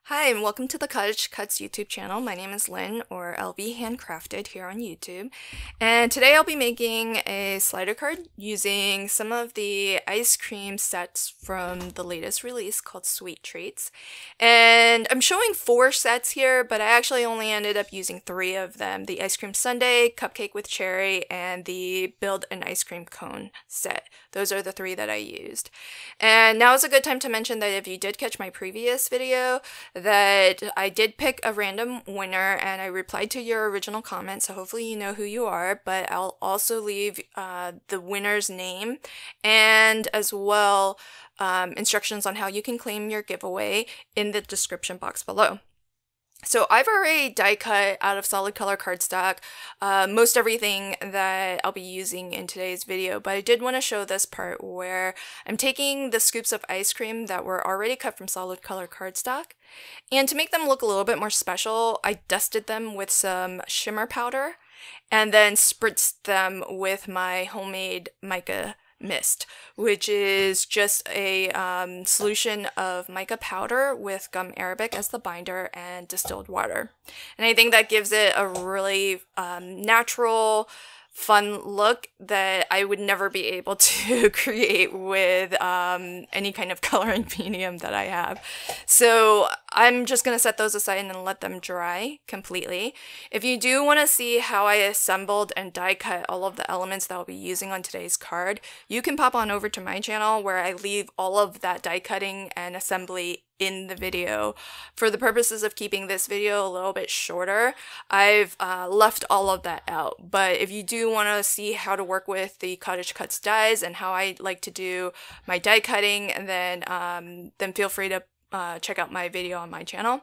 Hi, and welcome to the CottageCutz YouTube channel. My name is Lynn, or LB Handcrafted here on YouTube. And today I'll be making a slider card using some of the ice cream sets from the latest release called Sweet Treats. And I'm showing 4 sets here, but I actually only ended up using 3 of them. The Ice Cream Sundae, Cupcake with Cherry, and the Build an Ice Cream Cone set. Those are the 3 that I used. And now is a good time to mention that if you did catch my previous video, that I did pick a random winner and I replied to your original comment, so hopefully you know who you are, but I'll also leave the winner's name and as well instructions on how you can claim your giveaway in the description box below. So I've already die cut out of solid color cardstock most everything that I'll be using in today's video, but I did want to show this part where I'm taking the scoops of ice cream that were already cut from solid color cardstock, and to make them look a little bit more special, I dusted them with some shimmer powder and then spritzed them with my homemade mica mist, which is just a solution of mica powder with gum arabic as the binder and distilled water. And I think that gives it a really natural, fun look that I would never be able to create with any kind of coloring medium that I have. So I'm just going to set those aside and let them dry completely. If you do want to see how I assembled and die cut all of the elements that I'll be using on today's card, you can pop on over to my channel where I leave all of that die cutting and assembly in the video. For the purposes of keeping this video a little bit shorter, I've left all of that out. But if you do want to see how to work with the CottageCutz dies and how I like to do my die cutting, and then feel free to check out my video on my channel.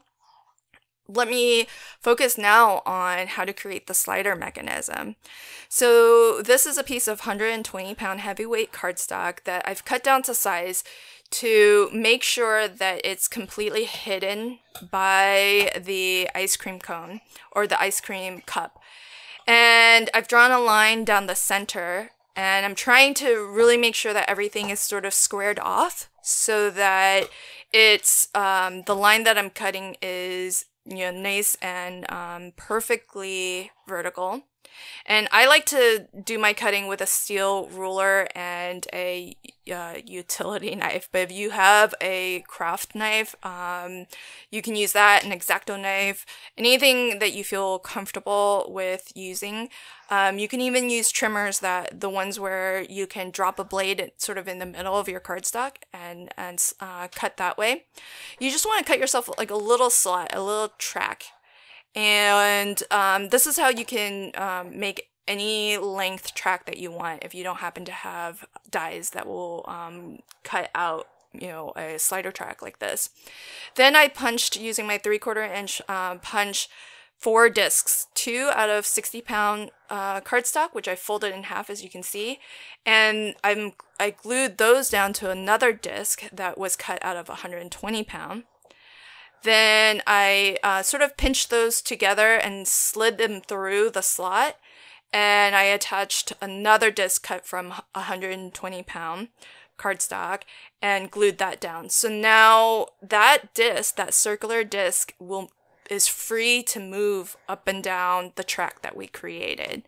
Let me focus now on how to create the slider mechanism. So this is a piece of 120-pound heavyweight cardstock that I've cut down to size to make sure that it's completely hidden by the ice cream cone or the ice cream cup. And I've drawn a line down the center, and I'm trying to really make sure that everything is sort of squared off so that it's the line that I'm cutting is nice and perfectly vertical. And I like to do my cutting with a steel ruler and a utility knife, but if you have a craft knife, you can use that, an X-Acto knife, anything that you feel comfortable with using. You can even use trimmers, the ones where you can drop a blade sort of in the middle of your cardstock and cut that way. You just want to cut yourself like a little slot, a little track. And this is how you can make any length track that you want if you don't happen to have dies that will cut out a slider track like this. Then I punched using my 3/4 inch punch 4 discs, 2 out of 60-pound cardstock, which I folded in half as you can see, and I glued those down to another disc that was cut out of 120-pound. Then I sort of pinched those together and slid them through the slot, and I attached another disc cut from 120-pound cardstock and glued that down. So now that disc, that circular disc, is free to move up and down the track that we created.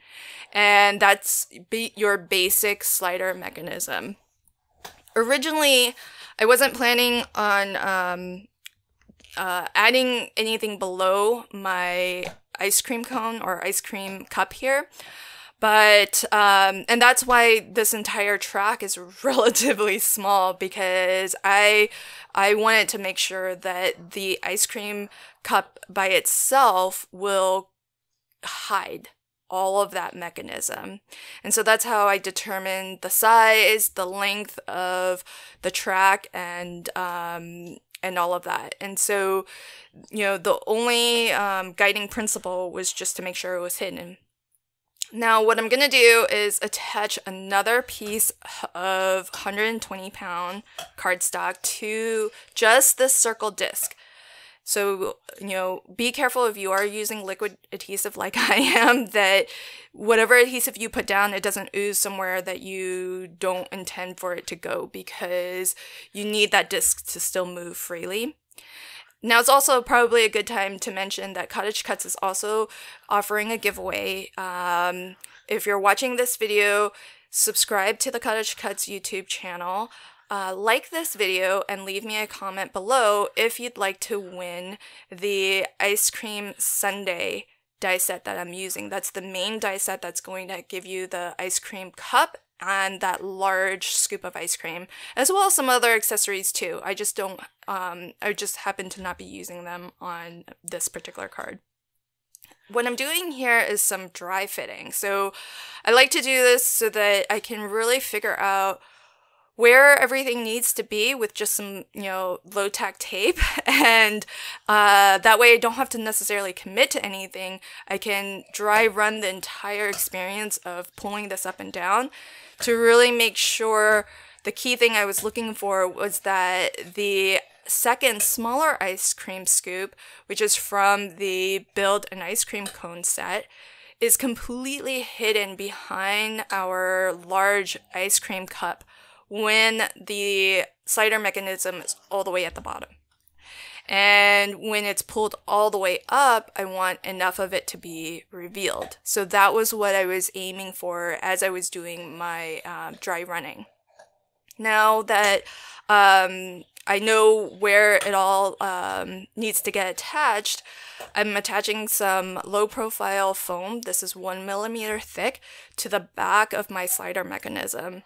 And that's your basic slider mechanism. Originally, I wasn't planning on adding anything below my ice cream cone or ice cream cup here, but and that's why this entire track is relatively small, because I wanted to make sure that the ice cream cup by itself will hide all of that mechanism. And so that's how I determined the size, the length of the track, and all of that. And so, the only guiding principle was just to make sure it was hidden. Now, what I'm going to do is attach another piece of 120-pound cardstock to just this circle disc. So, be careful if you are using liquid adhesive like I am, that whatever adhesive you put down, it doesn't ooze somewhere that you don't intend for it to go, because you need that disc to still move freely. Now it's also probably a good time to mention that CottageCutz is also offering a giveaway. If you're watching this video, subscribe to the CottageCutz YouTube channel. Like this video and leave me a comment below if you'd like to win the Ice Cream Sundae die set that I'm using. That's the main die set that's going to give you the ice cream cup and that large scoop of ice cream, as well as some other accessories too. I just happen to not be using them on this particular card. What I'm doing here is some dry fitting. So I like to do this so that I can really figure out where everything needs to be with just some, low tack tape, and that way I don't have to necessarily commit to anything. I can dry run the entire experience of pulling this up and down to really make sure. The key thing I was looking for was that the second smaller ice cream scoop, which is from the Build an Ice Cream Cone set, is completely hidden behind our large ice cream cup when the slider mechanism is all the way at the bottom. And when it's pulled all the way up, I want enough of it to be revealed. So that was what I was aiming for as I was doing my dry running. Now that I know where it all needs to get attached, I'm attaching some low profile foam. This is 1 millimeter thick to the back of my slider mechanism.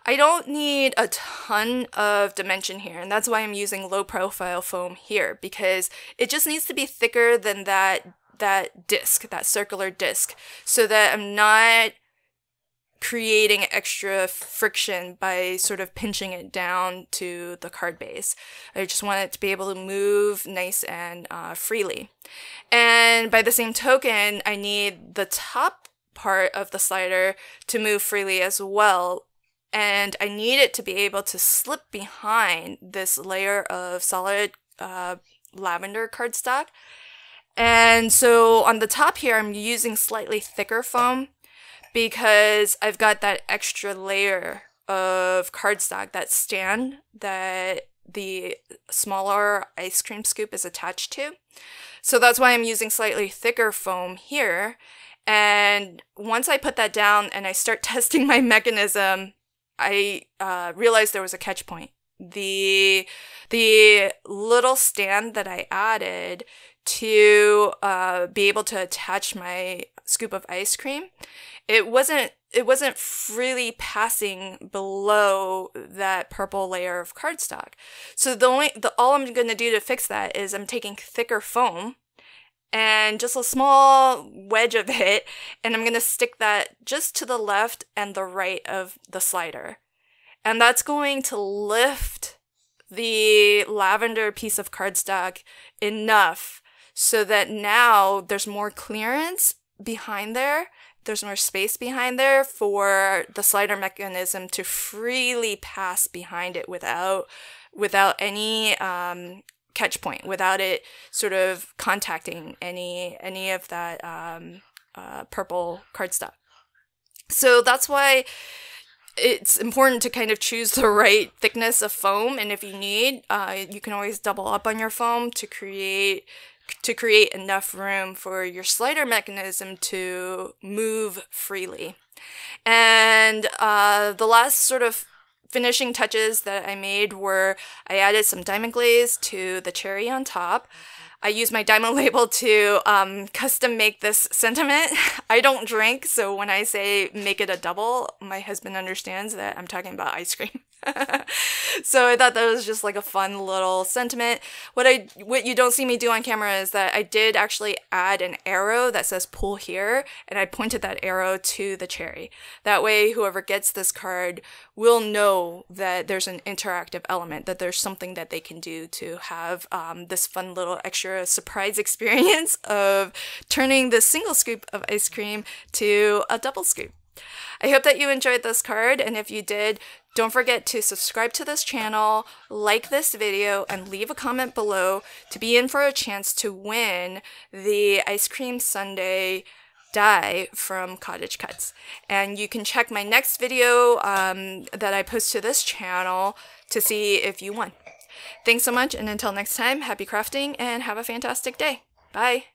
I don't need a ton of dimension here, and that's why I'm using low profile foam here, because it just needs to be thicker than that disc, that circular disc, so that I'm not creating extra friction by sort of pinching it down to the card base. I just want it to be able to move nice and freely. And by the same token, I need the top part of the slider to move freely as well. And I need it to be able to slip behind this layer of solid lavender cardstock. And so on the top here, I'm using slightly thicker foam because I've got that extra layer of cardstock, that stand that the smaller ice cream scoop is attached to. So that's why I'm using slightly thicker foam here. And once I put that down and I start testing my mechanism, I realized there was a catch point. The little stand that I added to be able to attach my scoop of ice cream, it wasn't freely passing below that purple layer of cardstock. So all I'm going to do to fix that is I'm taking thicker foam and just a small wedge of it, and I'm going to stick that just to the left and the right of the slider. And that's going to lift the lavender piece of cardstock enough so that now there's more clearance behind there. There's more space behind there for the slider mechanism to freely pass behind it without any catch point, without it sort of contacting any of that purple cardstock. So that's why it's important to kind of choose the right thickness of foam, and if you need, you can always double up on your foam to create enough room for your slider mechanism to move freely. And the last sort of finishing touches that I made were I added some diamond glaze to the cherry on top. I used my diamond label to custom make this sentiment. I don't drink, so when I say make it a double, my husband understands that I'm talking about ice cream. So I thought that was just like a fun little sentiment. What you don't see me do on camera is that I did actually add an arrow that says pull here, and I pointed that arrow to the cherry. That way whoever gets this card will know that there's an interactive element, that there's something that they can do to have this fun little extra surprise experience of turning this single scoop of ice cream to a double scoop. I hope that you enjoyed this card, and if you did, don't forget to subscribe to this channel, like this video, and leave a comment below to be in for a chance to win the Ice Cream Sundae die from CottageCutz. And you can check my next video that I post to this channel to see if you won. Thanks so much, and until next time, happy crafting and have a fantastic day. Bye!